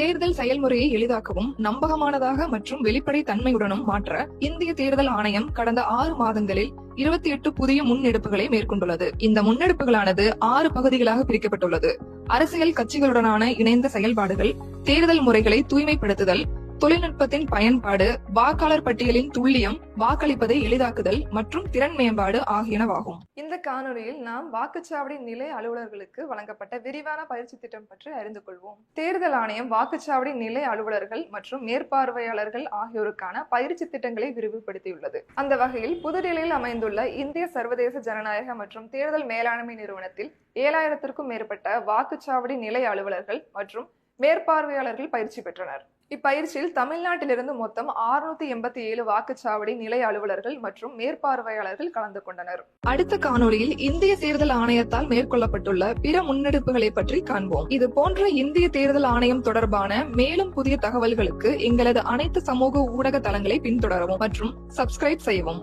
தேர்தல் செயல்முறையை எளிதாக்கவும் நம்பகமானதாக மற்றும் வெளிப்படை தன்மையுடனும் மாற்ற இந்திய தேர்தல் ஆணையம் கடந்த 6 மாதங்களில் 28 புதிய முன்னெடுப்புகளை மேற்கொண்டுள்ளது. இந்த முன்னெடுப்புகளானது 6 பகுதிகளாக பிரிக்கப்பட்டுள்ளது. அரசியல் கட்சிகளுடனான இணைந்த செயல்பாடுகள், தேர்தல் முறைகளை தூய்மைப்படுத்துதல், தொழில்நுட்பத்தின் பயன்பாடு, வாக்காளர் பட்டியலின் துல்லியம், வாக்களிப்பதை எளிதாக்குதல் மற்றும் திறன் மேம்பாடு ஆகியனவாகும். இந்த காணொலியில் நாம் வாக்குச்சாவடி நிலைய அலுவலர்களுக்கு வழங்கப்பட்ட விரிவான பயிற்சி திட்டம் பற்றி அறிந்து கொள்வோம். தேர்தல் ஆணையம் வாக்குச்சாவடி நிலைய அலுவலர்கள் மற்றும் மேற்பார்வையாளர்கள் ஆகியோருக்கான பயிற்சி திட்டங்களை விரிவுபடுத்தியுள்ளது. அந்த வகையில் புதுடில்லியில் அமைந்துள்ள இந்திய சர்வதேச ஜனநாயக மற்றும் தேர்தல் மேலாண்மை நிறுவனத்தில் 7000க்கும் மேற்பட்ட வாக்குச்சாவடி நிலைய அலுவலர்கள் மற்றும் மேற்பார்வையாளர்கள் பயிற்சி பெற்றனர். இப்பயிற்சியில் தமிழ்நாட்டிலிருந்து மொத்தம் 687 வாக்குச்சாவடி நிலைய அலுவலர்கள் மற்றும் மேற்பார்வையாளர்கள் கலந்து கொண்டனர். அடுத்த காணொலியில் இந்திய தேர்தல் ஆணையத்தால் மேற்கொள்ளப்பட்டுள்ள பிற முன்னெடுப்புகளை பற்றி காண்போம். இது போன்ற இந்திய தேர்தல் ஆணையம் தொடர்பான மேலும் புதிய தகவல்களுக்கு எங்களது அனைத்து சமூக ஊடக தளங்களை பின்தொடரவும் மற்றும் சப்ஸ்கிரைப் செய்யவும்.